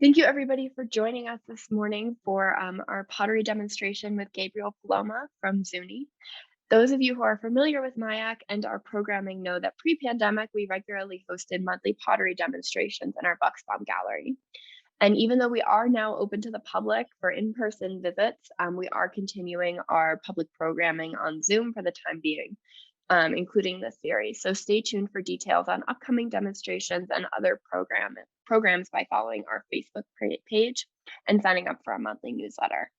Thank you, everybody, for joining us this morning for our pottery demonstration with Gabriel Paloma from Zuni. Those of you who are familiar with MIAC and our programming know that pre-pandemic, we regularly hosted monthly pottery demonstrations in our Bucksbaum gallery. And even though we are now open to the public for in-person visits, we are continuing our public programming on Zoom for the time being, including this series. So stay tuned for details on upcoming demonstrations and other programs by following our Facebook page and signing up for our monthly newsletter.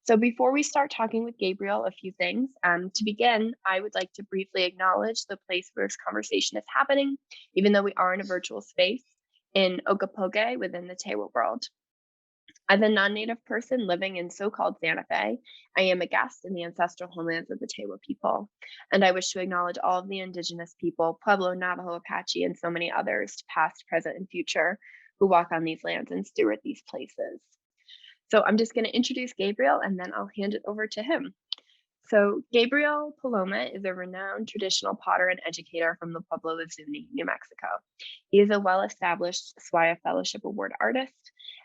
So before we start talking with Gabriel, a few things. To begin, I would like to briefly acknowledge the place where this conversation is happening, even though we are in a virtual space, in Okopoge within the Tewa world. As a non-native person living in so-called Santa Fe, I am a guest in the ancestral homelands of the Tewa people, and I wish to acknowledge all of the indigenous people, Pueblo, Navajo, Apache, and so many others, past, present, and future, who walk on these lands and steward these places. So I'm just going to introduce Gabriel, and then I'll hand it over to him. So Gabriel Paloma is a renowned traditional potter and educator from the Pueblo of Zuni, New Mexico. He is a well-established SWAIA Fellowship Award Artist,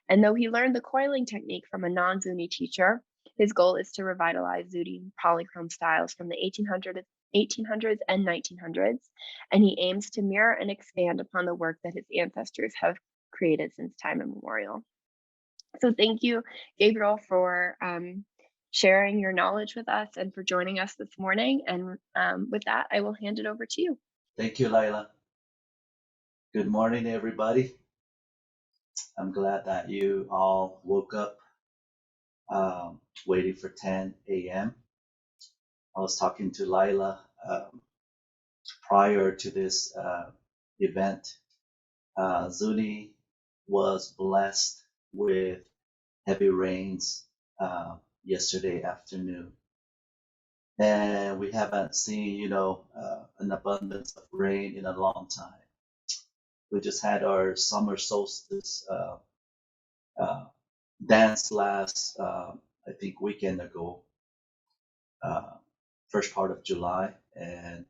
and though he learned the coiling technique from a non-Zuni teacher, his goal is to revitalize Zuni polychrome styles from the 1800s and 1900s, and he aims to mirror and expand upon the work that his ancestors have created since time immemorial. So thank you, Gabriel, for sharing your knowledge with us and for joining us this morning. And with that, I will hand it over to you. Thank you, Laila. Good morning, everybody. I'm glad that you all woke up waiting for 10 a.m. I was talking to Laila prior to this event. Zuni was blessed with heavy rains yesterday afternoon. And we haven't seen, an abundance of rain in a long time. We just had our summer solstice dance last, I think, weekend ago, first part of July. And,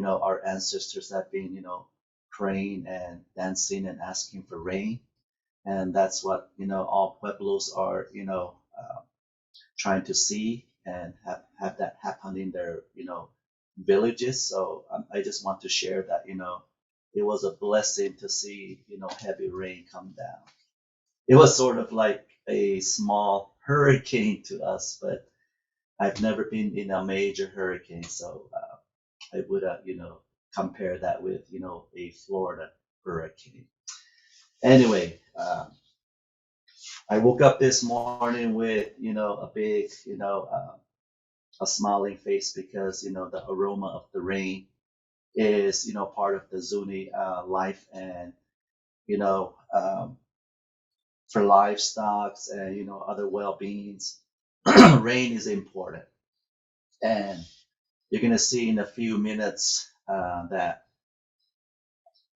our ancestors have been, praying and dancing and asking for rain. And that's what, all Pueblos are, trying to see and have that happen in their, villages. So I just want to share that, it was a blessing to see, heavy rain come down. It was sort of like a small hurricane to us, but I've never been in a major hurricane. So I would, compare that with, a Florida hurricane. Anyway, I woke up this morning with, a big, a smiling face because, the aroma of the rain is, part of the Zuni life and, for livestock and, other well-beings, rain is important. And you're going to see in a few minutes that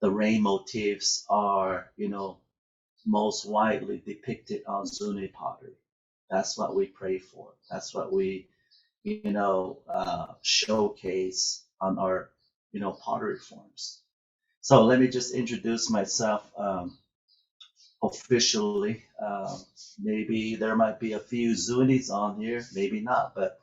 the rain motifs are, most widely depicted on Zuni pottery. That's what we pray for. That's what we, showcase on our, pottery forms. So let me just introduce myself officially. Maybe there might be a few Zunis on here, maybe not, but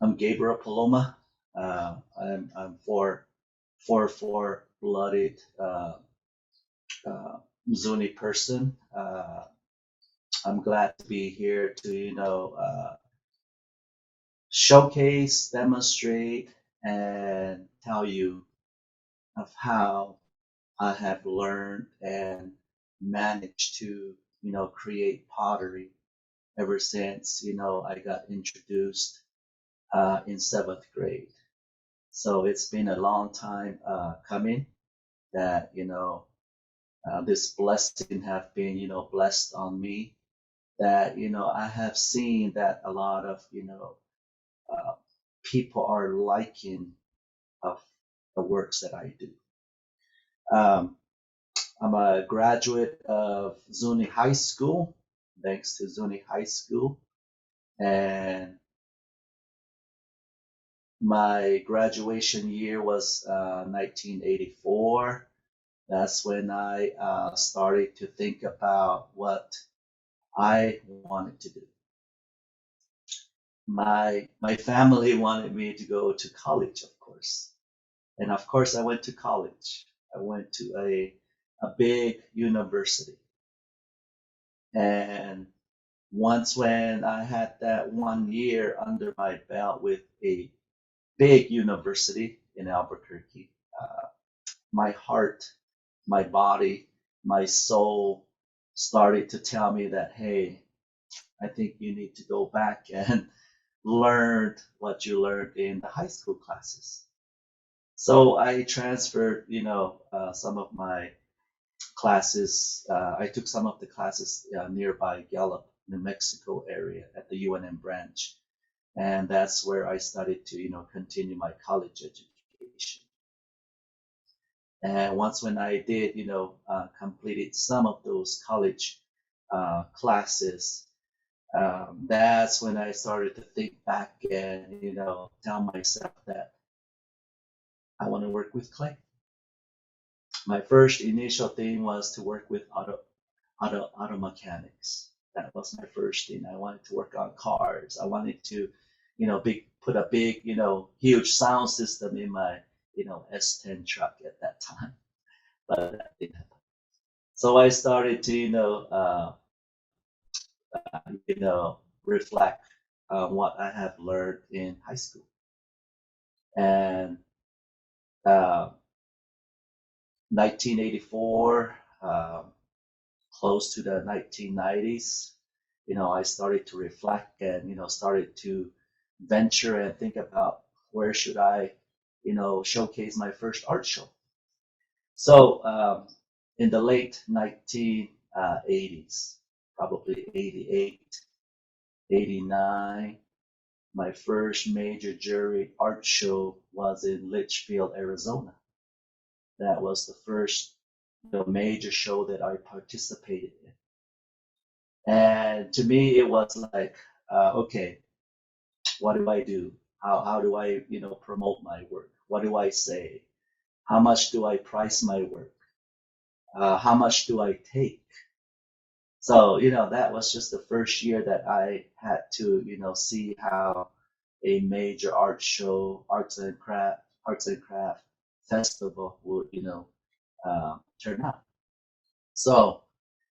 I'm Gabriel Paloma. I'm four blooded Zuni person. I'm glad to be here to showcase, demonstrate, and tell you of how I have learned and managed to create pottery ever since I got introduced in 7th grade. So it's been a long time coming that this blessing have been blessed on me, that I have seen that a lot of people are liking of the works that I do. I'm a graduate of Zuni High School, thanks to Zuni High School, and My graduation year was 1984. That's when I started to think about what I wanted to do. My family wanted me to go to college, of course. And of course I went to college. I went to a big university. And once when I had that 1 year under my belt with a big university in Albuquerque, my heart, my body, my soul started to tell me that, hey, I think you need to go back and learn what you learned in the high school classes. So I transferred, some of my classes. I took some of the classes nearby Gallup, New Mexico area at the UNM branch. And that's where I started to, continue my college education. And once when I did, completed some of those college classes, that's when I started to think back and, tell myself that I want to work with clay. My first initial thing was to work with auto mechanics. That was my first thing. I wanted to work on cars. I wanted to, put a big, huge sound system in my, S10 truck at that time. But that didn't happen. So I started to, reflect on what I have learned in high school. And 1984, close to the 1990s, I started to reflect and, started to venture and think about where should I, showcase my first art show. So in the late 1980s, probably 88, 89, my first major jury art show was in Litchfield, Arizona. That was the first major show that I participated in. And to me, it was like, okay, what do I do? How do I, promote my work? What do I say? How much do I price my work? How much do I take? So, that was just the first year that I had to, see how a major art show, arts and craft festival would, turn out. So,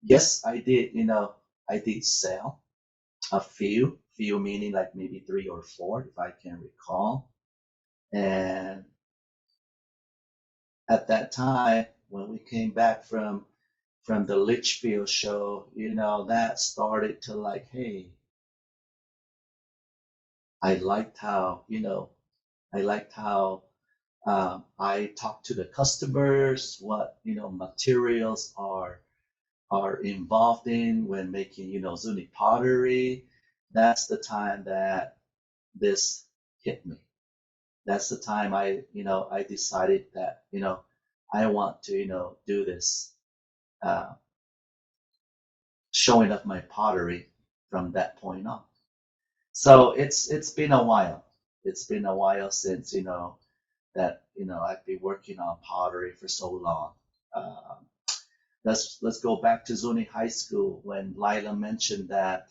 yes, I did, I did sell a few meaning like maybe 3 or 4, if I can recall. And at that time, when we came back from the Litchfield show, that started to like, hey, I liked how, I talked to the customers, what, materials are involved in when making, Zuni pottery. That's the time that this hit me. That's the time I decided that, I want to, do this, showing up my pottery from that point on. So it's been a while. It's been a while since, that, I've been working on pottery for so long. Let's go back to Zuni High School when Lila mentioned that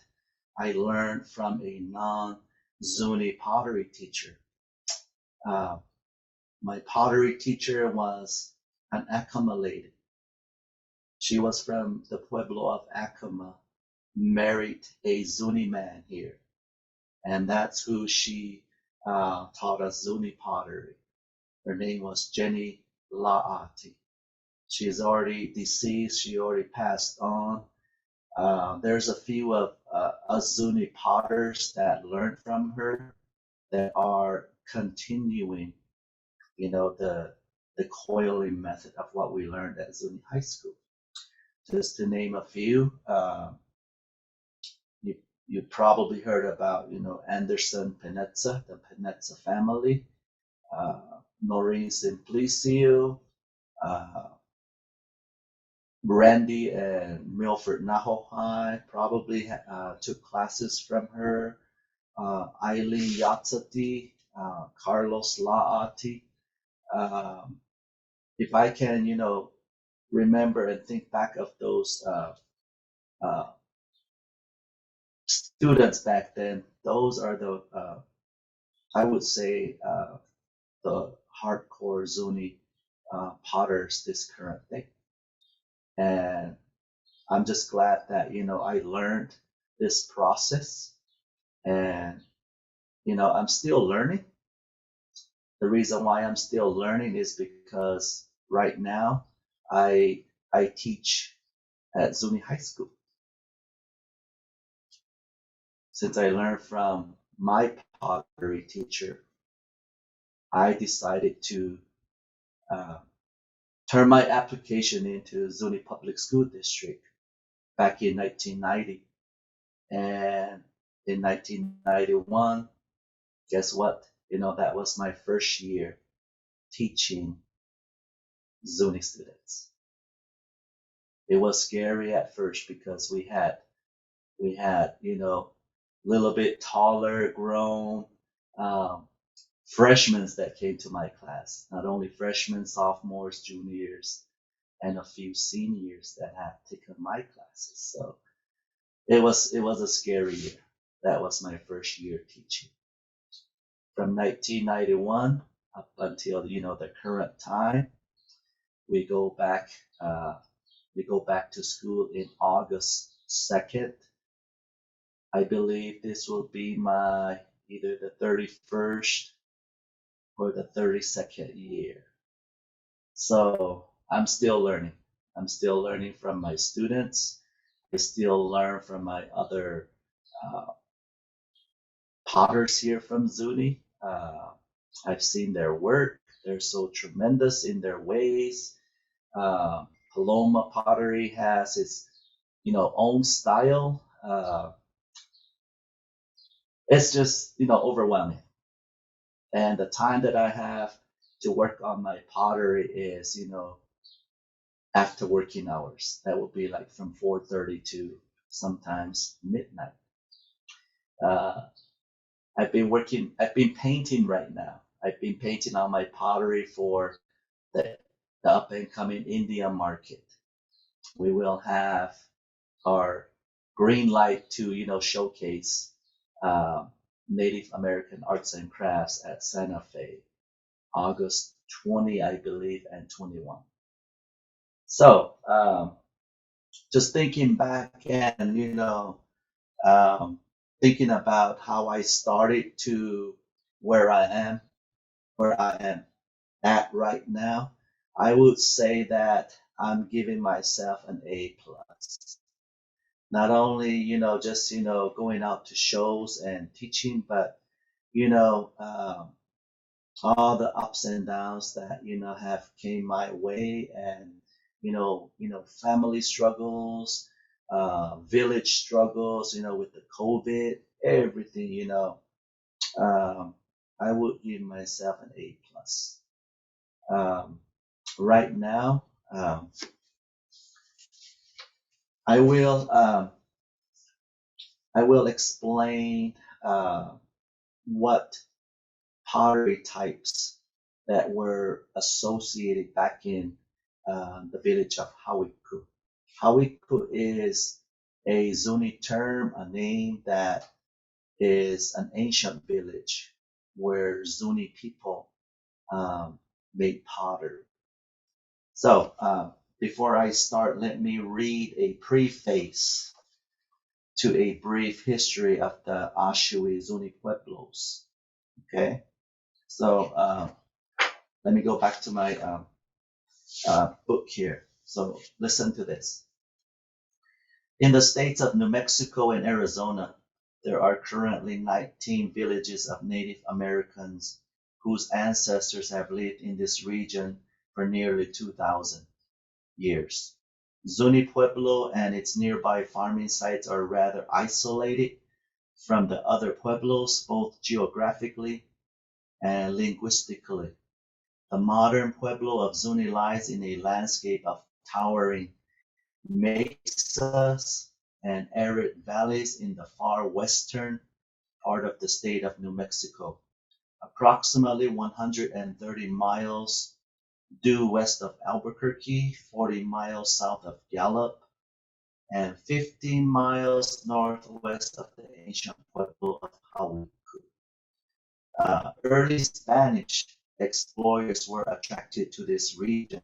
I learned from a non-Zuni pottery teacher. My pottery teacher was an Acoma lady. She was from the Pueblo of Acoma, married a Zuni man here. And that's who she taught us Zuni pottery. Her name was Jenny Laati. She is already deceased. She already passed on. There's a few of us Zuni potters that learned from her that are continuing, the coiling method of what we learned at Zuni High School. Just to name a few, you probably heard about, Anderson Penetza, the Penetza family, Noreen Simplicio, Randy and Milford Nahohai probably took classes from her. Eileen Yatsati, Carlos Laati. If I can, remember and think back of those uh, students back then, those are the, I would say, the hardcore Zuni potters this current day. And I'm just glad that, I learned this process, and, I'm still learning. The reason why I'm still learning is because right now I teach at Zuni High School. Since I learned from my pottery teacher, I decided to turn my application into Zuni Public School District back in 1990. And in 1991, guess what? That was my first year teaching Zuni students. It was scary at first because we had, little bit taller grown freshmen that came to my class. Not only freshmen, sophomores, juniors, and a few seniors that had taken my classes. So it was a scary year. That was my first year teaching. From 1991 up until the current time, we go back to school in August 2nd. I believe this will be my either the 31st or the 32nd year. So I'm still learning. I'm still learning from my students. I still learn from my other potters here from Zuni. I've seen their work. They're so tremendous in their ways. Paloma Pottery has its, own style. It's just, overwhelming. And the time that I have to work on my pottery is, after working hours. That would be like from 4:30 to sometimes midnight. I've been painting right now. I've been painting on my pottery for the up and coming Indian market. We will have our green light to, showcase Native American arts and crafts at Santa Fe, August 20, I believe, and 21. So, just thinking back and, thinking about how I started to where I am at right now, I would say that I'm giving myself an A plus. Not only, just, going out to shows and teaching, but, all the ups and downs that, have came my way, and, family struggles, village struggles, with the COVID, everything, I would give myself an A plus. Right now, I will explain what pottery types that were associated back in the village of Hawiku. Hawiku is a Zuni term, a name that is an ancient village where Zuni people made pottery. So before I start, let me read a preface to a brief history of the Ashui Zuni Pueblos. Okay, so let me go back to my book here. So listen to this. In the states of New Mexico and Arizona, there are currently 19 villages of Native Americans whose ancestors have lived in this region for nearly 2,000 years. Zuni Pueblo and its nearby farming sites are rather isolated from the other Pueblos, both geographically and linguistically. The modern Pueblo of Zuni lies in a landscape of towering mesas and arid valleys in the far western part of the state of New Mexico. approximately 130 miles due west of Albuquerque, 40 miles south of Gallup, and 15 miles northwest of the ancient Pueblo of Hawi. Early Spanish explorers were attracted to this region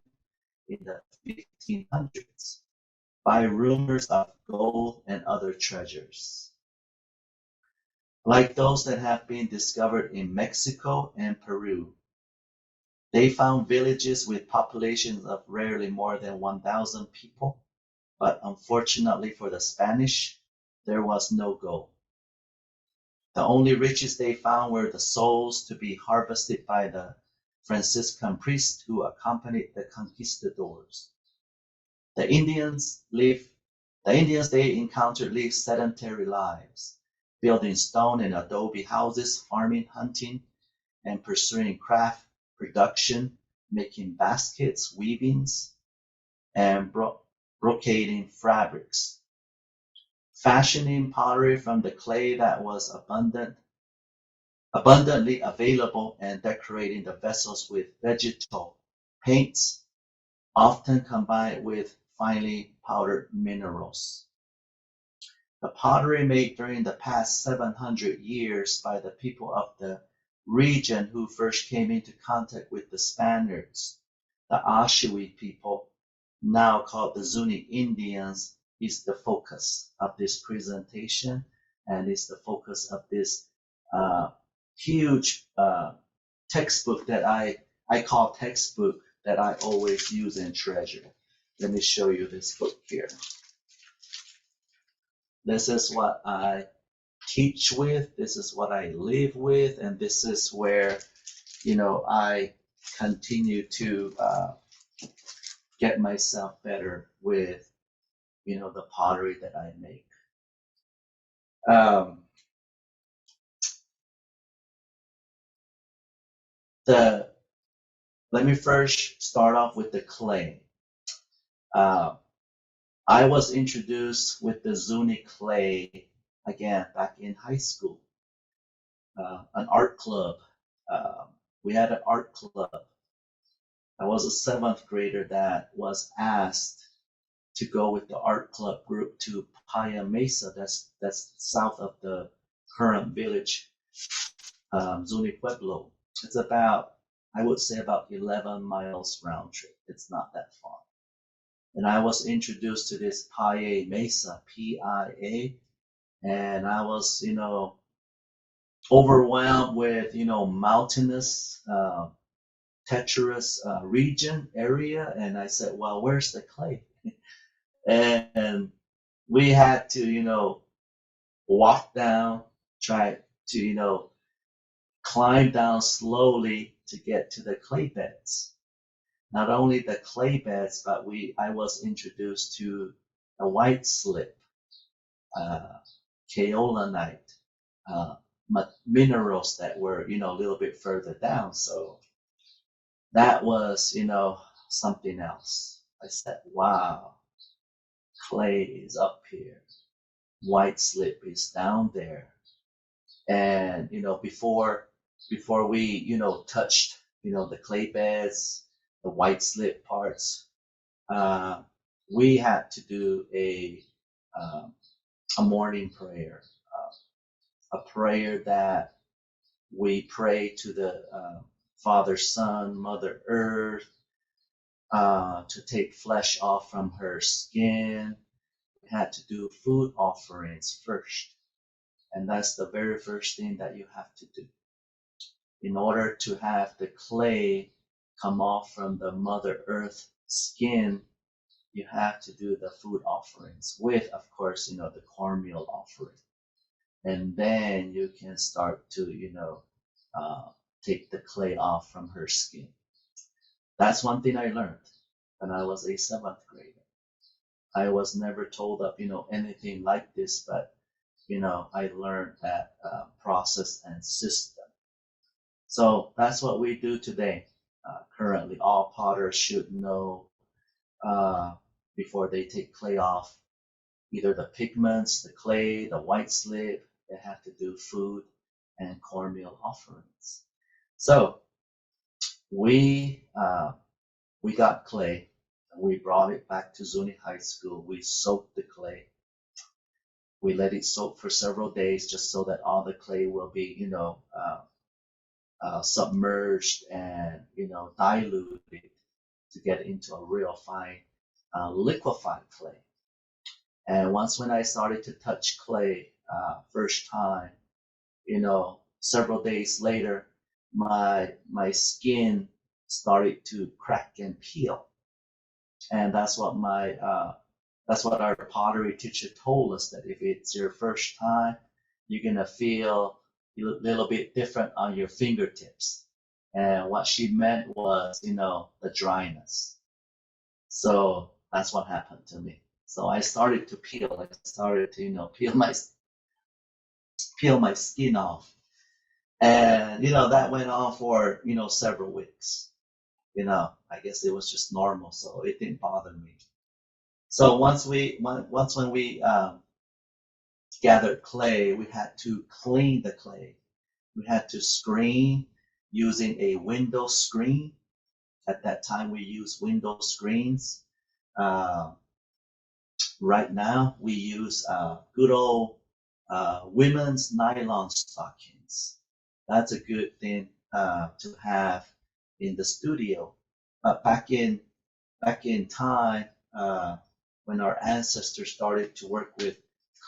in the 1500s by rumors of gold and other treasures, like those that have been discovered in Mexico and Peru. They found villages with populations of rarely more than 1,000 people, but unfortunately for the Spanish, there was no gold. The only riches they found were the souls to be harvested by the Franciscan priests who accompanied the conquistadors. The Indians they encountered lived sedentary lives, building stone and adobe houses, farming, hunting, and pursuing craft production, making baskets, weavings, and brocading fabrics, fashioning pottery from the clay that was abundantly available, and decorating the vessels with vegetal paints, often combined with finely powdered minerals. The pottery made during the past 700 years by the people of the region who first came into contact with the Spaniards, the Ashui people, now called the Zuni Indians, is the focus of this presentation and is the focus of this huge textbook that I call textbook that I always use and treasure. Let me show you this book here. This is what I teach with, this is what I live with, and this is where, I continue to get myself better with, the pottery that I make. Let me first start off with the clay. I was introduced with the Zuni Clay again back in high school, an art club. We had an art club. I was a 7th grader that was asked to go with the art club group to Paya Mesa, that's south of the current village, Zuni Pueblo. It's about, I would say about 11 miles round trip. It's not that far. And I was introduced to this Paya Mesa, P-I-A, and I was, overwhelmed with, mountainous, treacherous region, area, and I said, well, where's the clay? And we had to, walk down, try to, climb down slowly to get to the clay beds. Not only the clay beds, but I was introduced to a white slip, kaolinite, minerals that were, a little bit further down. So that was, something else. I said, wow, clay is up here. White slip is down there. And, before we, touched, the clay beds, the white slip parts, we had to do a morning prayer, a prayer that we pray to the Father, Son, Mother Earth, to take flesh off from her skin. We had to do food offerings first. And that's the very first thing that you have to do. In order to have the clay come off from the Mother Earth skin, you have to do the food offerings with, of course, the cornmeal offering. And then you can start to, take the clay off from her skin. That's one thing I learned when I was a 7th grader. I was never told of, anything like this, but, I learned that process and system. So that's what we do today. Currently, all potters should know before they take clay off, either the pigments, the clay, the white slip, they have to do food and cornmeal offerings. So we got clay and we brought it back to Zuni High School. We soaked the clay. We let it soak for several days just so that all the clay will be, submerged and, diluted to get into a real fine, liquefied clay. And once when I started to touch clay, first time, several days later, my skin started to crack and peel. And that's what our pottery teacher told us, that if it's your first time, you're gonna feel a little bit different on your fingertips. And what she meant was, the dryness. So that's what happened to me. So I started to peel. I started to, peel my skin off. And, that went on for, several weeks. I guess it was just normal, so it didn't bother me. So once when we gathered clay, we had to clean the clay. We had to screen using a window screen. At that time, we used window screens. Right now, we use good old women's nylon stockings. That's a good thing to have in the studio. Back in time, when our ancestors started to work with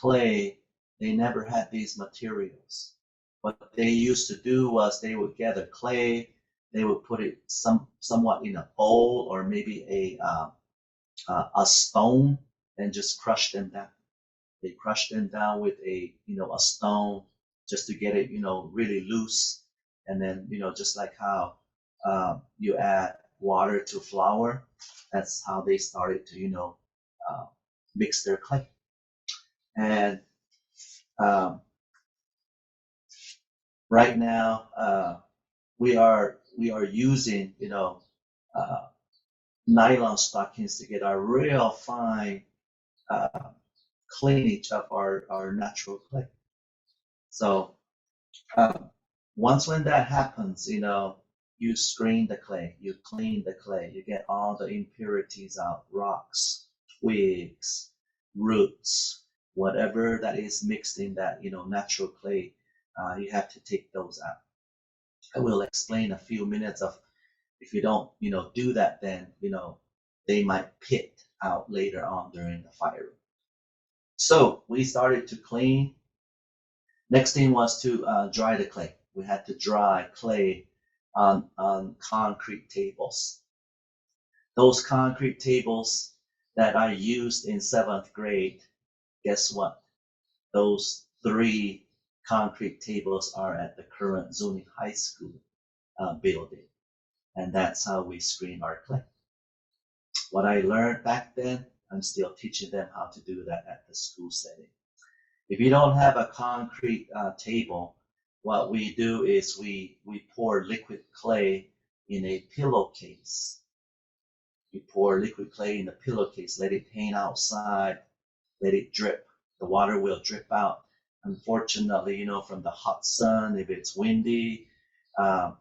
clay, they never had these materials. What they used to do was they would gather clay, they would put it somewhat in a bowl or maybe a stone and just crush them down. They crushed them down with a stone just to get it really loose, and then just like how you add water to flour, that's how they started to mix their clay. And right now we are using nylon stockings to get our real fine cleanage of our natural clay. So once when that happens, you screen the clay, you clean the clay, you get all the impurities out, rocks, twigs, roots, whatever that is mixed in that natural clay, you have to take those out. I will explain a few minutes of, if you don't do that, then they might pit out later on during the fire. So we started to clean. Next thing was to dry the clay. We had to dry clay on concrete tables. Those concrete tables that I used in 7th grade, guess what? Those 3 concrete tables are at the current Zuni High School building. And that's how we screen our clay. What I learned back then, I'm still teaching them how to do that at the school setting. If you don't have a concrete table, what we do is we pour liquid clay in a pillowcase. You pour liquid clay in the pillowcase, let it hang outside, let it drip. The water will drip out. Unfortunately, from the hot sun, if it's windy,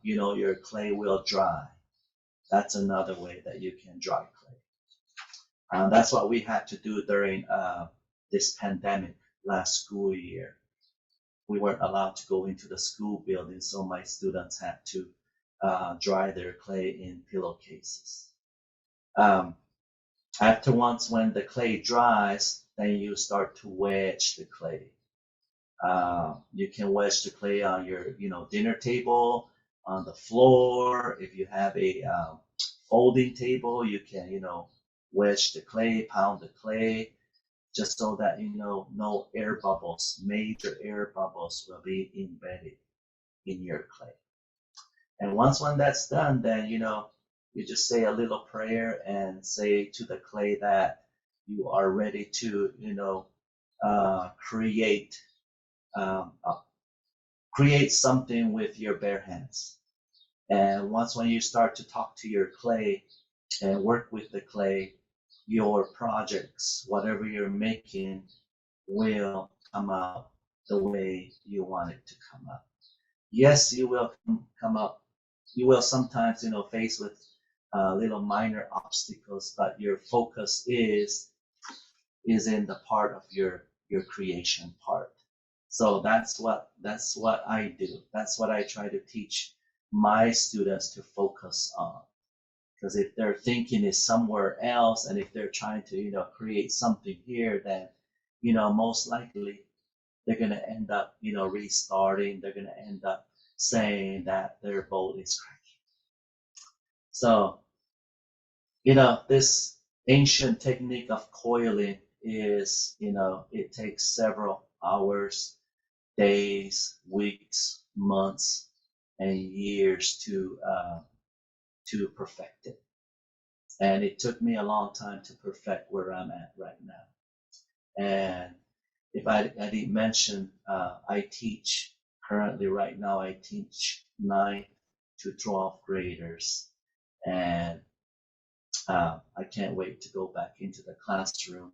your clay will dry. That's another way that you can dry clay. That's what we had to do during this pandemic last school year. We weren't allowed to go into the school building, so my students had to dry their clay in pillowcases. After once when the clay dries, then you start to wedge the clay. You can wedge the clay on your dinner table, on the floor. If you have a folding table, you can wedge the clay, pound the clay, just so that no air bubbles, major air bubbles will be embedded in your clay. And once when that's done, then you just say a little prayer and say to the clay that you are ready to create something with your bare hands. And once when you start to talk to your clay and work with the clay, your projects, whatever you're making, will come out the way you want it to come out. Yes, you will come up you will sometimes, face with little minor obstacles, but your focus is in the part of your creation part. So that's what I do. That's what I try to teach my students to focus on. Because if their thinking is somewhere else, and if they're trying to, create something here, then, most likely they're going to end up, restarting. They're going to end up saying that their bowl is cracking. So, this ancient technique of coiling is, it takes several hours, days, weeks, months, and years to perfect it. And it took me a long time to perfect where I'm at right now. And if I didn't mention, I teach currently right now, I teach 9 to 12 graders. And I can't wait to go back into the classroom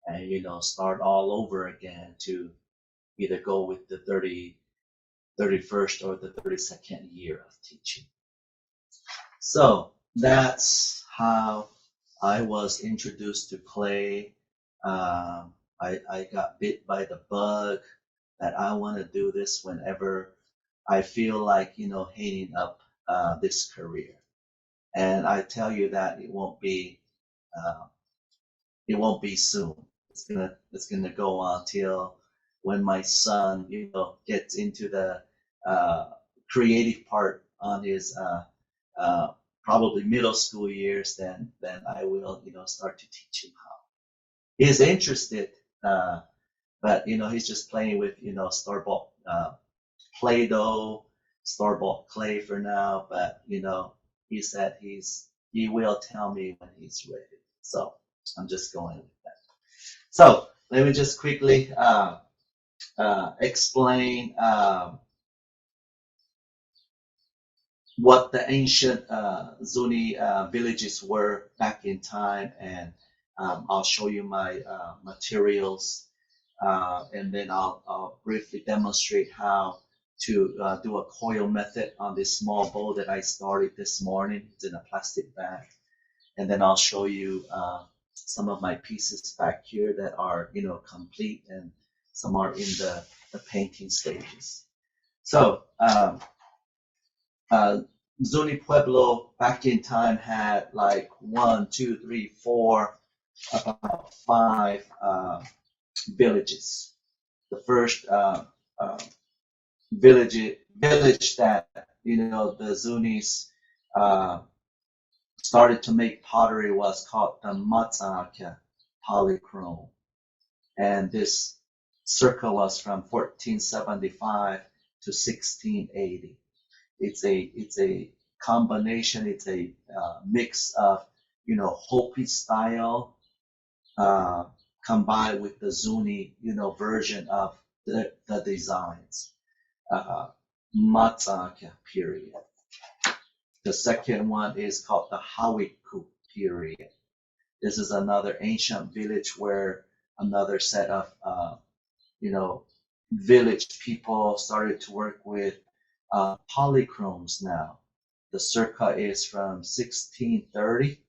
and, start all over again to either go with the 31st or the 32nd year of teaching. So that's how I was introduced to clay. I got bit by the bug that I want to do this whenever I feel like, hanging up this career. And I tell you that it won't be soon. It's gonna go on till when my son, gets into the creative part on his probably middle school years. Then I will, start to teach him how. He's interested, but he's just playing with, store-bought Play-Doh, store-bought clay for now. But he said he will tell me when he's ready. So I'm just going with that. So let me just quickly explain what the ancient Zuni villages were back in time, and I'll show you my materials, and then I'll briefly demonstrate how to do a coil method on this small bowl that I started this morning. It's in a plastic bag. And then I'll show you some of my pieces back here that are, complete, and some are in the painting stages. So Zuni Pueblo back in time had like 1, 2, 3, 4, about 5 villages. The first village that the Zunis started to make pottery was called the Ashwi Polychrome, and this circle was from 1475 to 1680. It's a combination. It's a mix of Hopi style combined with the Zuni version of the designs. Matsaka period. The second one is called the Hawiku period. This is another ancient village where another set of village people started to work with polychromes now. The circa is from 1630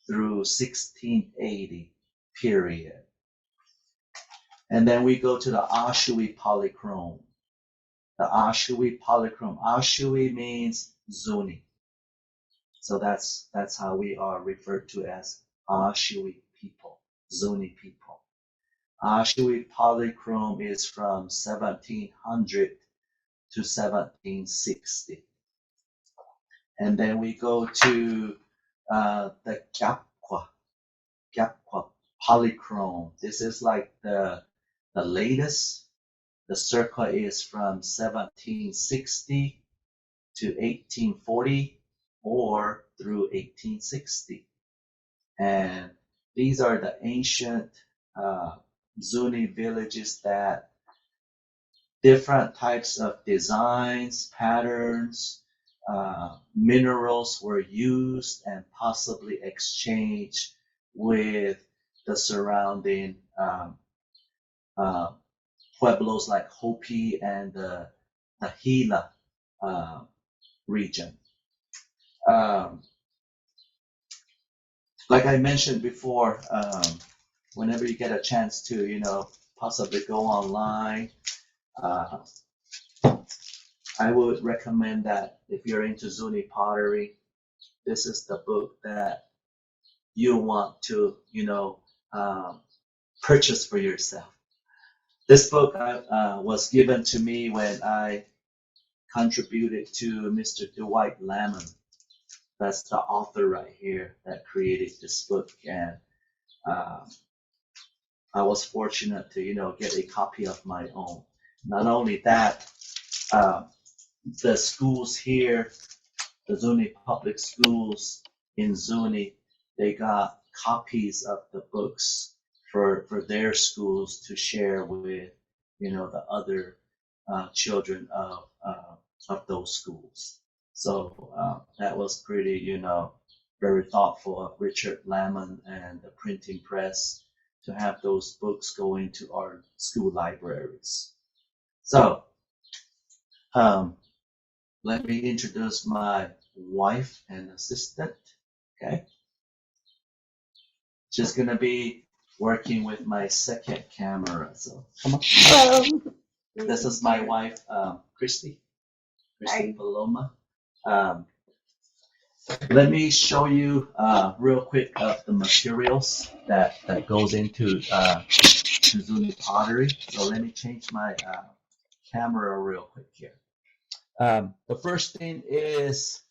through 1680 period. And then we go to the Ashui Polychrome. The Ashui Polychrome. Ashui means Zuni. So that's how we are referred to as Ashui people, Zuni people. Ashui Polychrome is from 1700 to 1760. And then we go to the Gapwa Polychrome. This is like the latest. The circa is from 1760 to 1840 or through 1860. And these are the ancient Zuni villages that different types of designs, patterns, minerals were used and possibly exchanged with the surrounding Pueblos like Hopi and the Gila region. Like I mentioned before, whenever you get a chance to, possibly go online, I would recommend that if you're into Zuni pottery, this is the book that you want to, purchase for yourself. This book was given to me when I contributed to Mr. Dwight Lemon. That's the author right here that created this book, and I was fortunate to, get a copy of my own. Not only that, the schools here, the Zuni public schools in Zuni, they got copies of the books for their schools to share with, the other children of those schools. So that was pretty, very thoughtful of Richard Lemon and the printing press to have those books go into our school libraries. So let me introduce my wife and assistant. Okay, she's gonna be working with my second camera. So come on. Hello. This is my wife, Christy Paloma. Let me show you real quick of the materials that goes into to Zuni pottery. So let me change my camera real quick here. The first thing is,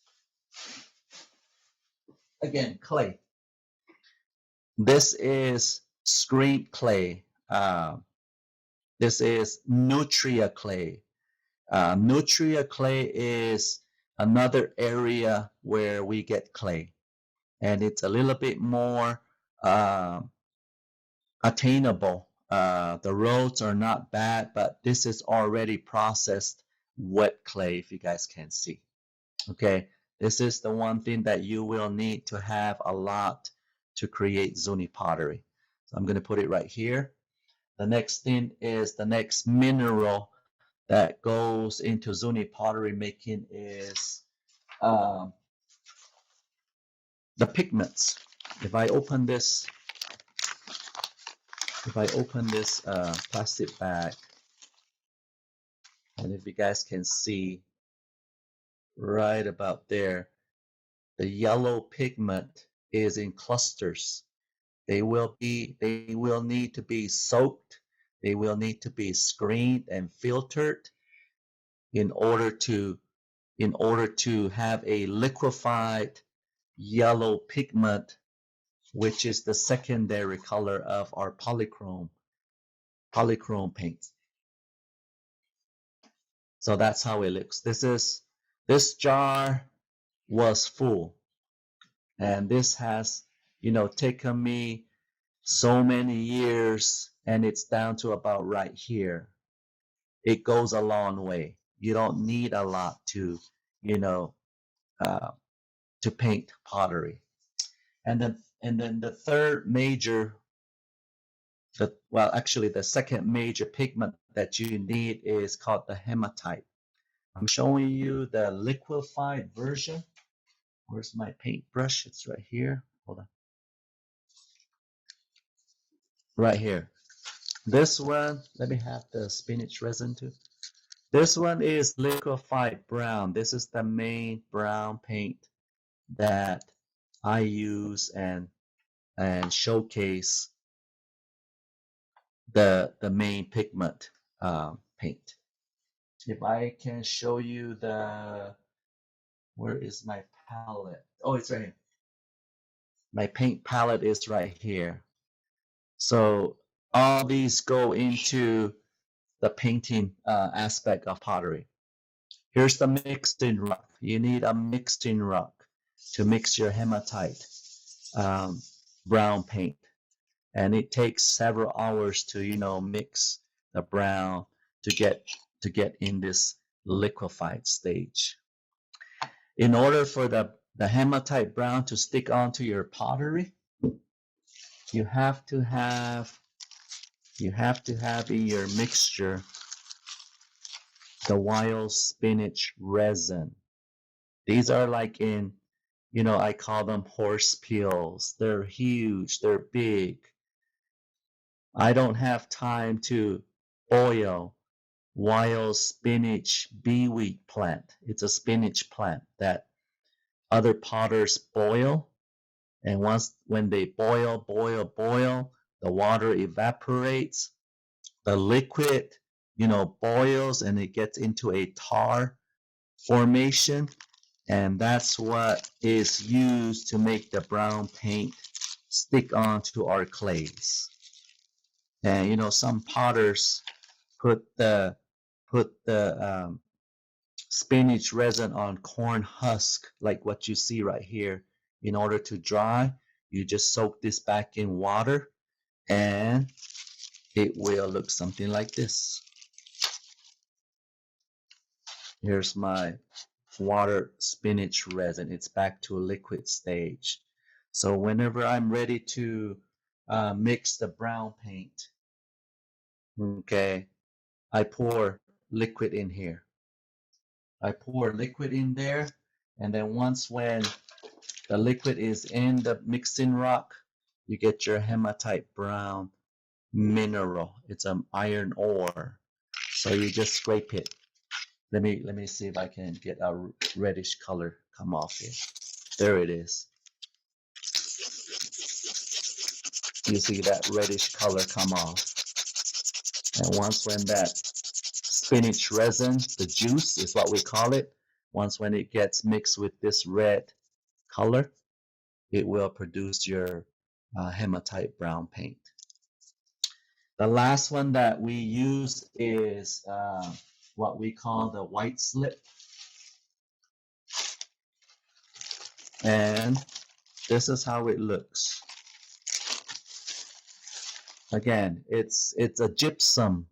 again, clay. This is screen clay. This is nutria clay. Nutria clay is another area where we get clay, and it's a little bit more attainable. The roads are not bad, but this is already processed wet clay, if you guys can see. Okay, this is the one thing that you will need to have a lot to create Zuni pottery. So I'm going to put it right here. The next thing is the next mineral that goes into Zuni pottery making is the pigments. If I open this plastic bag, and if you guys can see right about there, the yellow pigment is in clusters. They will need to be soaked. They will need to be screened and filtered in order to have a liquefied yellow pigment, which is the secondary color of our polychrome paint. So that's how it looks. This jar was full, and this has taken me so many years, and it's down to about right here. It goes a long way. You don't need a lot to to paint pottery. And then the third major, the second major pigment that you need is called the hematite. I'm showing you the liquefied version. Where's my paintbrush? It's right here. Hold on. Right here. This one, let me have the spinach resin too. This one is liquefied brown. This is the main brown paint that I use and showcase the main pigment paint. If I can show you where is my palette? Oh, it's right here. My paint palette is right here. So all these go into the painting aspect of pottery. Here's the mixing rock. You need a mixing rock to mix your hematite brown paint, and it takes several hours to mix the brown to get in this liquefied stage. In order for the hematite brown to stick onto your pottery, you have to have in your mixture the wild spinach resin. These are like in, I call them horse peels. They're huge, they're big. I don't have time to boil wild spinach beeweed plant. It's a spinach plant that other potters boil. And when they boil, the water evaporates, the liquid, boils and it gets into a tar formation. And that's what is used to make the brown paint stick onto our clays. And some potters put the spinach resin on corn husk, like what you see right here. In order to dry, you just soak this back in water and it will look something like this. Here's my water spinach resin. It's back to a liquid stage. So whenever I'm ready to mix the brown paint, okay, I pour liquid in here. I pour liquid in there, and then when the liquid is in the mixing rock, you get your hematite brown mineral. It's an iron ore. So you just scrape it. Let me see if I can get a reddish color come off here. There it is. You see that reddish color come off. And when that spinach resin, the juice is what we call it, when it gets mixed with this red color, it will produce your hematite brown paint. The last one that we use is what we call the white slip. And this is how it looks. Again, it's a gypsum.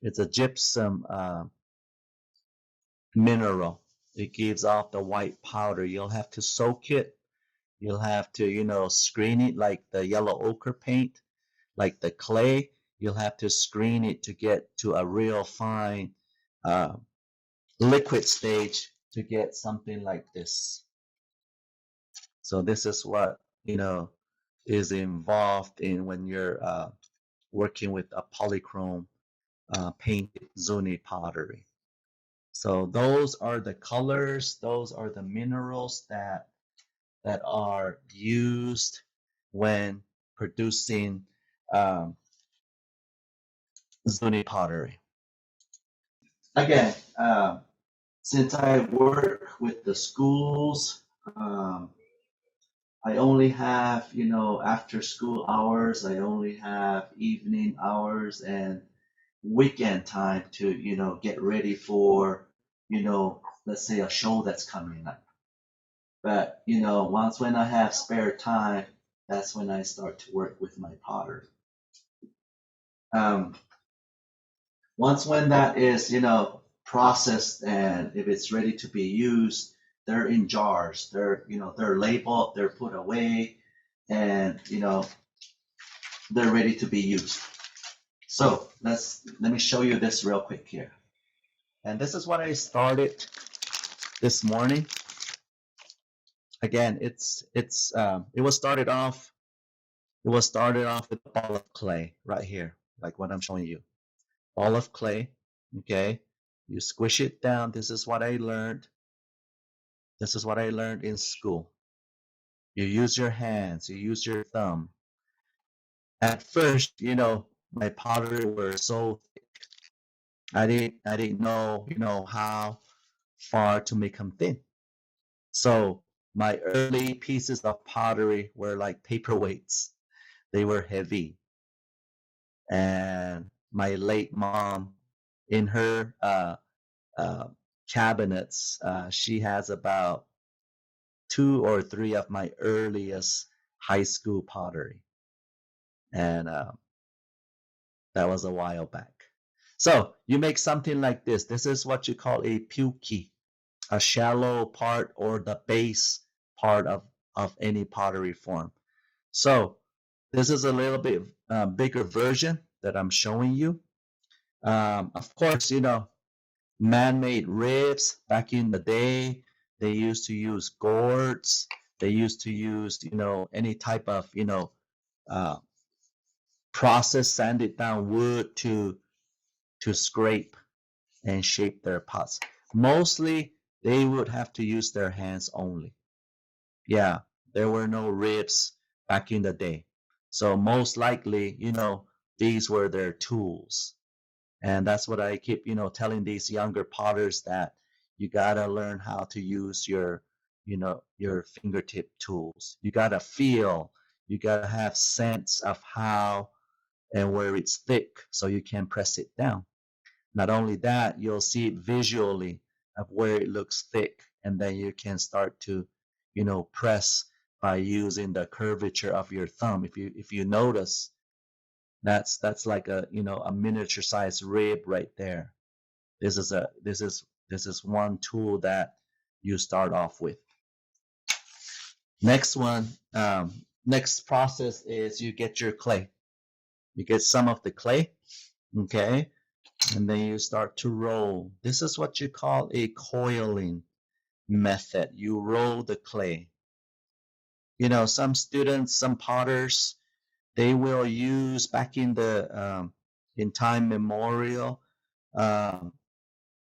It's a gypsum mineral. It gives off the white powder. You'll have to soak it. You'll have to, screen it like the yellow ochre paint, like the clay. You'll have to screen it to get to a real fine liquid stage to get something like this. So this is what, is involved in when you're working with a polychrome painted Zuni pottery. So those are the colors, those are the minerals that are used when producing Zuni pottery. Again, since I work with the schools, I only have, after school hours, I only have evening hours and weekend time to, get ready for, let's say a show that's coming up. But, when I have spare time, that's when I start to work with my pottery. Once when that is, processed and if it's ready to be used, they're in jars. They're labeled, they're put away, and they're ready to be used. So let me show you this real quick here. And this is what I started this morning. Again, it was started off with a ball of clay right here, like what I'm showing you. Ball of clay, okay? You squish it down. This is what I learned. This is what I learned in school. You use your hands, you use your thumb. At first, my pottery were so thick. I didn't know, how far to make them thin. So my early pieces of pottery were like paperweights. They were heavy. And my late mom, in her cabinets, she has about 2 or 3 of my earliest high school pottery. And that was a while back. So you make something like this. This is what you call a puki, a shallow part or the base part of any pottery form. So this is a little bit bigger version that I'm showing you. Of course, man-made ribs back in the day, They used to use gourds. They used to use, any type of, process sanded down wood to scrape and shape their pots. Mostly, they would have to use their hands only. Yeah, there were no ribs back in the day. So most likely, these were their tools. And that's what I keep, telling these younger potters, that you gotta learn how to use your fingertip tools. You gotta feel, you gotta have sense of how and where it's thick so you can press it down. Not only that, you'll see it visually of where it looks thick, and then you can start to, press by using the curvature of your thumb. If you notice, that's like a miniature sized rib right there. This is one tool that you start off with. Next one, next process is you get your clay. You get some of the clay, okay, and then you start to roll. This is what you call a coiling method. You roll the clay. Some students, some potters, they will use, back in the in time memorial,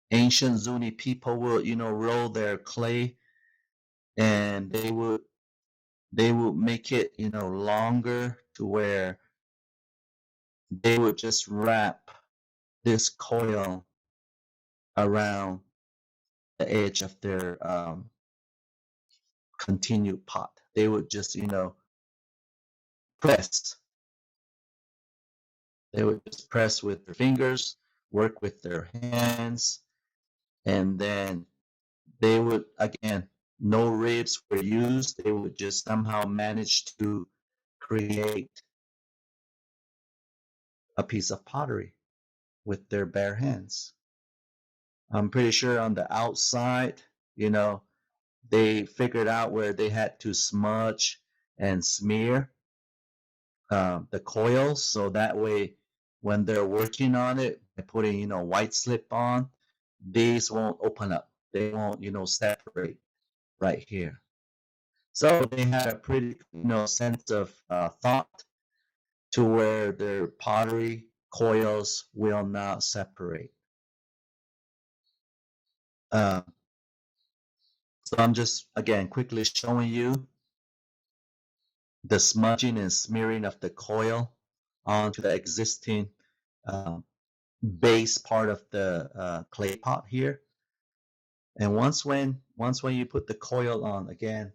ancient Zuni people will, roll their clay, and they would make it, longer, to where they would just wrap this coil around the edge of their continued pot. They would just, press. They would just press with their fingers, work with their hands, and then they would, again, no ribs were used. They would just somehow manage to create a piece of pottery with their bare hands. I'm pretty sure on the outside, they figured out where they had to smudge and smear the coils, so that way when they're working on it, by putting, white slip on, these won't open up. They won't, separate right here. So they had a pretty, sense of thought to where their pottery coils will not separate. So I'm just, again, quickly showing you the smudging and smearing of the coil onto the existing base part of the clay pot here. And once when you put the coil on, again,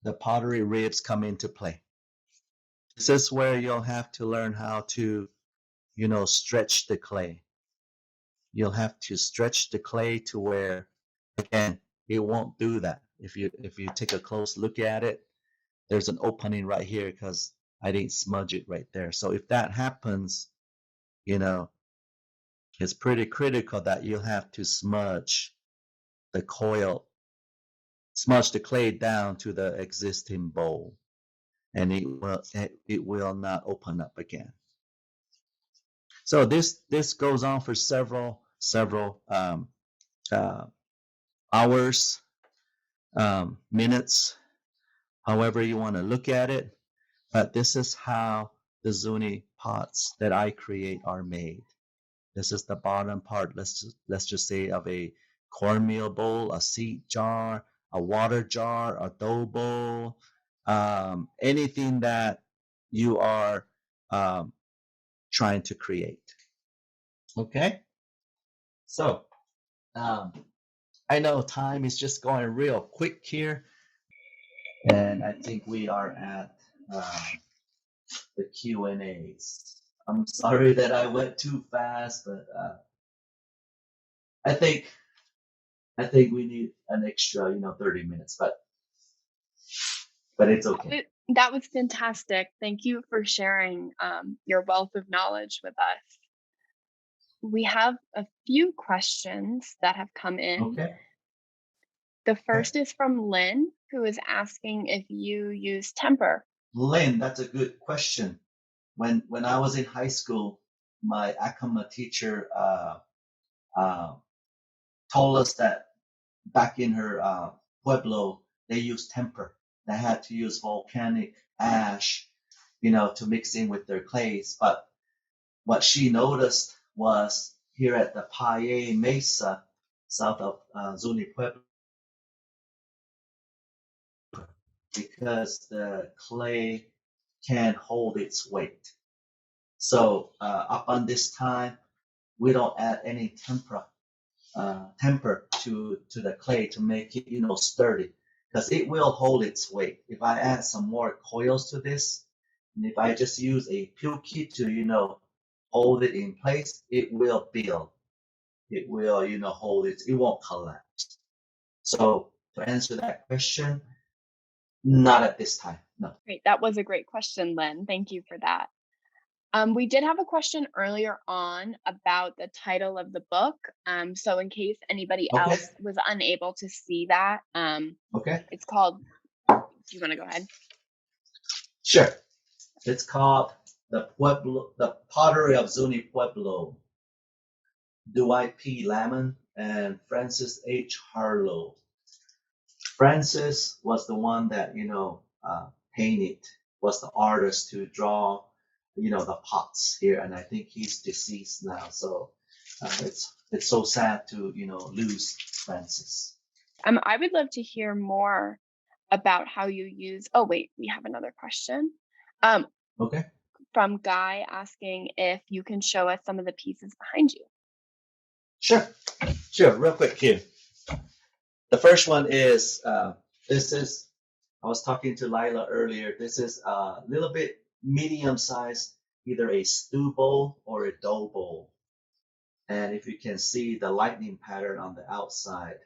the pottery ribs come into play. This is where you'll have to learn how to, stretch the clay. You'll have to stretch the clay to where, again, it won't do that. If you take a close look at it, there's an opening right here because I didn't smudge it right there. So if that happens, it's pretty critical that you'll have to smudge the clay down to the existing bowl, and it will not open up again. So this goes on for several hours, minutes, however you want to look at it. But this is how the Zuni pots that I create are made. This is the bottom part, let's just say, of a cornmeal bowl, a seed jar, a water jar, a dough bowl, anything that you are trying to create. Okay? So, I know time is just going real quick here, and I think we are at the Q&As. I'm sorry that I went too fast, but I think we need an extra, 30 minutes, but it's okay. That was fantastic. Thank you for sharing your wealth of knowledge with us. We have a few questions that have come in. Okay. The first is from Lynn, who is asking if you use temper. Lynn, that's a good question. When I was in high school, my Akama teacher told us that back in her Pueblo, they used temper. They had to use volcanic ash, to mix in with their clays. But what she noticed was here at the Paye Mesa, south of Zuni Pueblo, because the clay can hold its weight. So up on this time, we don't add any temper to the clay to make it, sturdy, because it will hold its weight. If I add some more coils to this, and if I just use a pilkey to, hold it in place, it will build. It will, hold it. It won't collapse. So to answer that question, not at this time. No. Great. That was a great question, Len. Thank you for that. We did have a question earlier on about the title of the book. So in case anybody Okay. else was unable to see that, Okay. it's called, do you want to go ahead? Sure. It's called the Pottery of Zuni Pueblo. Dwight P. Lamon and Francis H. Harlow. Francis was the one that, painted, was the artist to draw, the pots here. And I think he's deceased now. So it's so sad to, lose Francis. I would love to hear more about how you use, oh, wait, we have another question. Okay. From Guy asking if you can show us some of the pieces behind you. Sure, real quick here. The first one is, this is, I was talking to Lila earlier, this is a little bit medium-sized, either a stew bowl or a dough bowl. And if you can see the lightning pattern on the outside,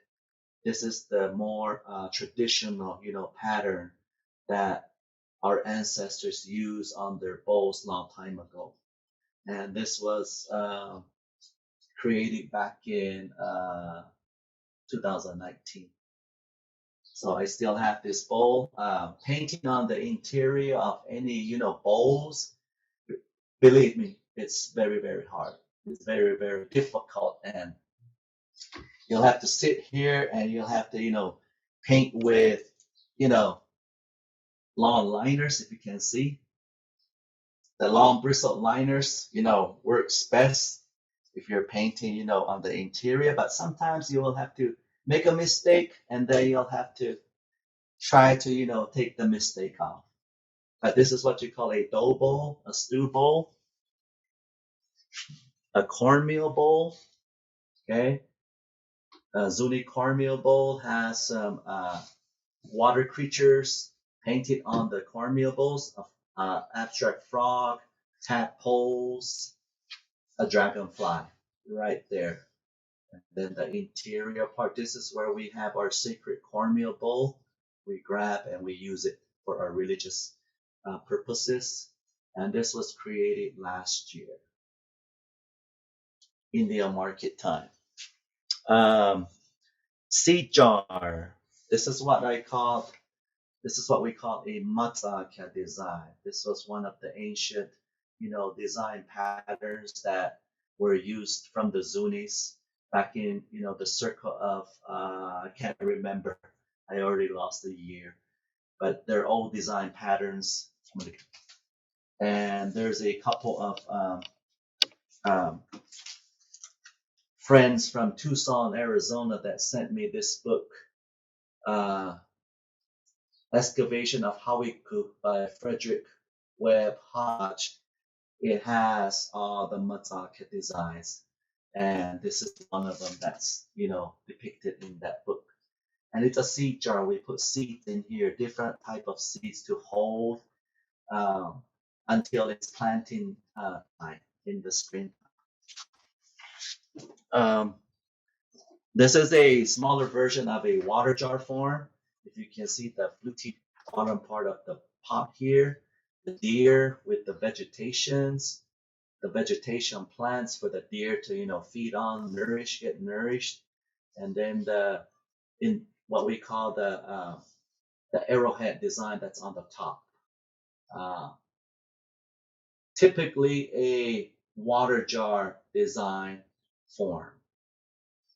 this is the more traditional, pattern that our ancestors used on their bowls long time ago. And this was created back in 2019. So I still have this bowl. Painting on the interior of any, bowls, believe me, it's very, very hard. It's very, very difficult. And you'll have to sit here and you'll have to, paint with, long liners, if you can see. The long bristled liners, works best if you're painting, on the interior, but sometimes you will have to make a mistake and then you'll have to try to, take the mistake off. But this is what you call a dough bowl, a stew bowl, a cornmeal bowl, okay? A Zuni cornmeal bowl has some water creatures painted on the cornmeal bowls, abstract frog, tadpoles, a dragonfly right there. And then the interior part, this is where we have our sacred cornmeal bowl. We grab and we use it for our religious purposes. And this was created last year, India market time. Seed jar. This is what we call a matzaka design. This was one of the ancient, design patterns that were used from the Zunis back in, the circle of, I can't remember. I already lost the year, but they're all design patterns. And there's a couple of friends from Tucson, Arizona that sent me this book, Excavation of Hawiku by Frederick Webb Hodge. It has all the matzaka designs, and this is one of them that's, depicted in that book. And it's a seed jar. We put seeds in here, different type of seeds to hold until it's planting time in the spring. This is a smaller version of a water jar form. If you can see the fluty bottom part of the pot here, the deer with the vegetations, the vegetation plants for the deer to, feed on, get nourished. And then in what we call the arrowhead design that's on the top. Typically a water jar design form.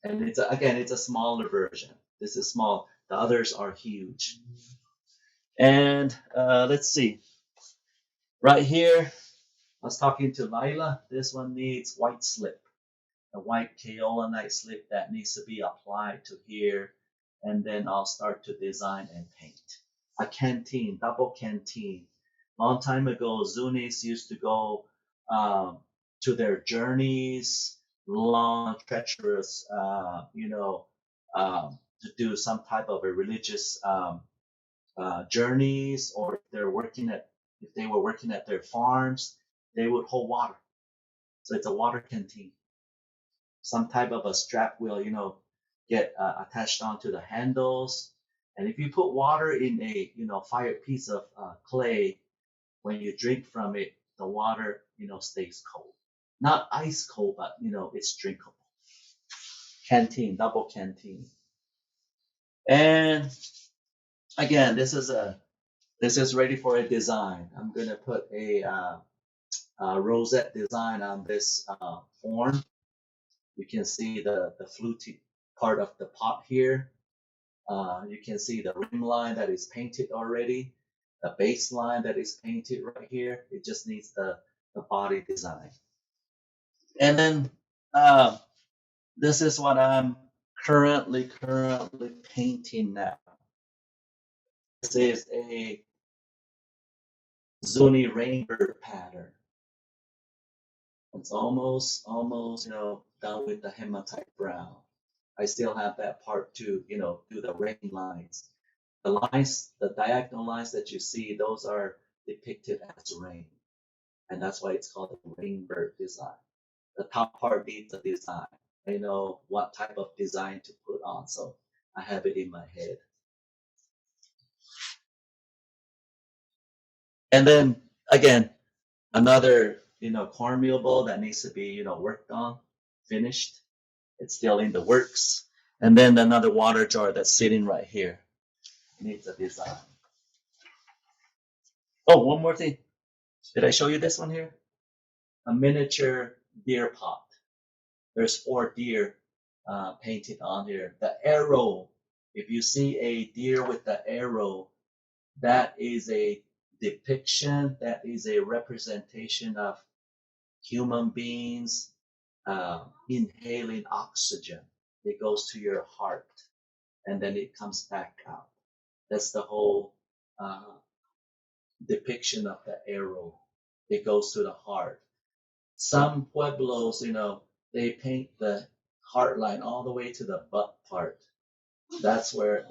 And it's a smaller version. This is small. The others are huge. And let's see. Right here, I was talking to Lila. This one needs white slip. A white kaolinite slip that needs to be applied to here. And then I'll start to design and paint. A canteen, double canteen. Long time ago, Zunis used to go to their journeys, long, treacherous, to do some type of a religious journeys, or if they were working at their farms, they would hold water. So it's a water canteen. Some type of a strap will, get attached onto the handles. And if you put water in a, fired piece of clay, when you drink from it, the water, stays cold. Not ice cold, but, it's drinkable. Canteen, double canteen. And again, this is ready for a design. I'm going to put a rosette design on this form. You can see the fluty part of the pot here. You can see the rim line that is painted already, the base line that is painted right here. It just needs the body design. And then this is what I'm currently painting now. This is a Zuni Rainbird pattern. It's almost, done with the hematite brown. I still have that part to, do the rain lines. The lines, the diagonal lines that you see, those are depicted as rain. And that's why it's called the Rainbird design. The top part needs a design. I know what type of design to put on, so I have it in my head. And then, again, another, cornmeal bowl that needs to be, worked on, finished. It's still in the works. And then another water jar that's sitting right here needs a design. Oh, one more thing. Did I show you this one here? A miniature deer pot. There's 4 deer painted on here. The arrow, if you see a deer with the arrow, that is a depiction, that is a representation of human beings inhaling oxygen. It goes to your heart and then it comes back out. That's the whole depiction of the arrow. It goes to the heart. Some Pueblos, they paint the heart line all the way to the butt part. That's where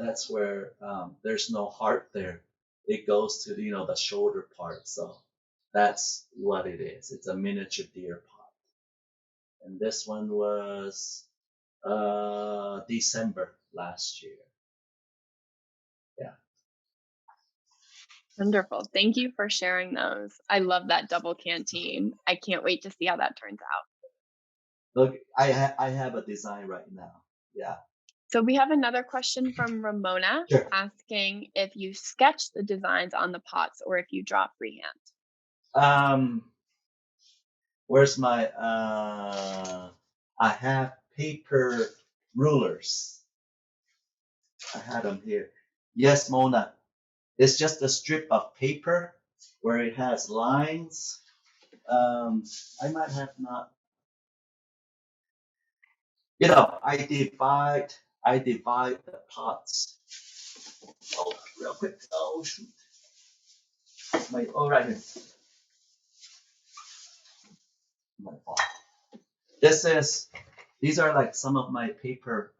there's no heart there. It goes to the shoulder part. So that's what it is. It's a miniature deer pot. And this one was December last year. Yeah. Wonderful. Thank you for sharing those. I love that double canteen. I can't wait to see how that turns out. Look, I have a design right now. Yeah. So we have another question from Ramona. Sure. Asking if you sketch the designs on the pots or if you draw freehand. Where's my I have paper rulers. I had them here. Yes, Mona. It's just a strip of paper where it has lines. I might have not. I divide the pots. Oh, real quick. Oh shoot. Right here. My fault. These are like some of my paper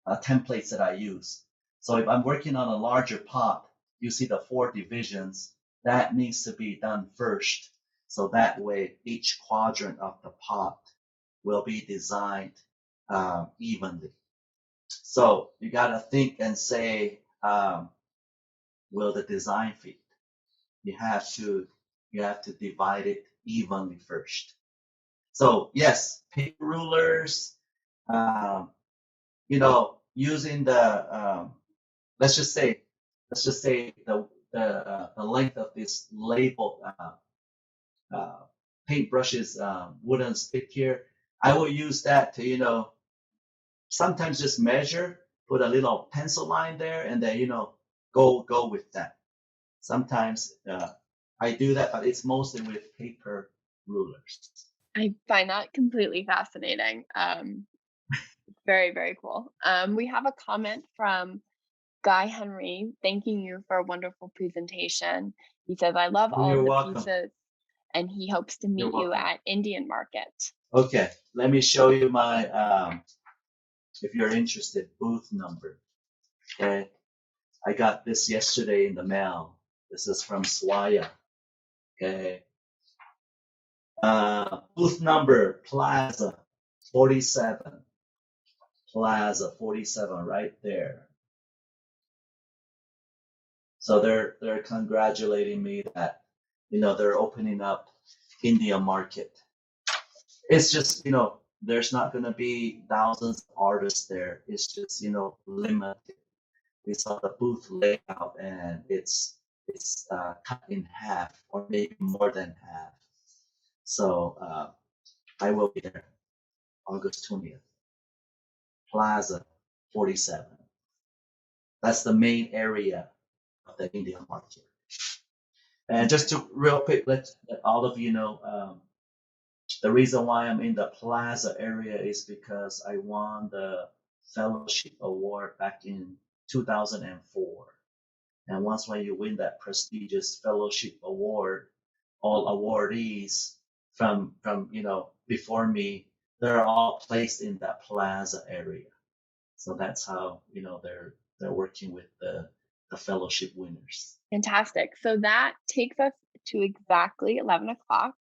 templates that I use. So if I'm working on a larger pot, you see the 4 divisions, that needs to be done first. So that way each quadrant of the pot will be designed evenly. So you gotta think and say, will the design fit? You have to divide it evenly first. So yes, paper rulers, using the let's just say the length of this label paintbrushes wooden stick here. I will use that to sometimes just measure, put a little pencil line there, and then go with that. Sometimes I do that, but it's mostly with paper rulers. I find that completely fascinating. Very, very cool. We have a comment from Guy Henry thanking you for a wonderful presentation. He says, I love all You're of the welcome. pieces, and he hopes to You're meet you welcome. at Indian Market. Okay, let me show you my, if you're interested, booth number. Okay, I got this yesterday in the mail. This is from SWAIA. Okay, booth number Plaza 47. Plaza 47 right there. So they're congratulating me that they're opening up India market. It's just there's not going to be thousands of artists there. It's just limited. We saw the booth layout and it's cut in half or maybe more than half. So I will be there August 20th. Plaza 47. That's the main area of the Indian market. And just to real quick let all of you know, the reason why I'm in the plaza area is because I won the fellowship award back in 2004. And once when you win that prestigious fellowship award, all awardees from before me, they're all placed in that plaza area. So that's how they're working with the fellowship winners. Fantastic. So that takes us to exactly 11 o'clock.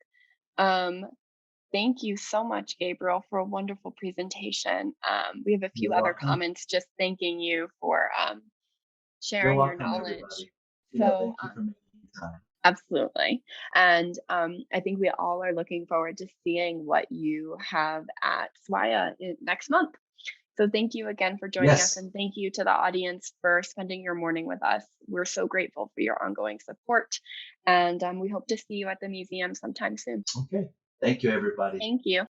Thank you so much, Gabriel, for a wonderful presentation. We have a few You're other welcome. comments just thanking you for You're sharing your welcome, knowledge. everybody. So Thank you for making time. absolutely. And I think we all are looking forward to seeing what you have at SWAIA next month. So thank you again for joining us, Yes. and thank you to the audience for spending your morning with us. We're so grateful for your ongoing support, and we hope to see you at the museum sometime soon. Okay. Thank you, everybody. Thank you.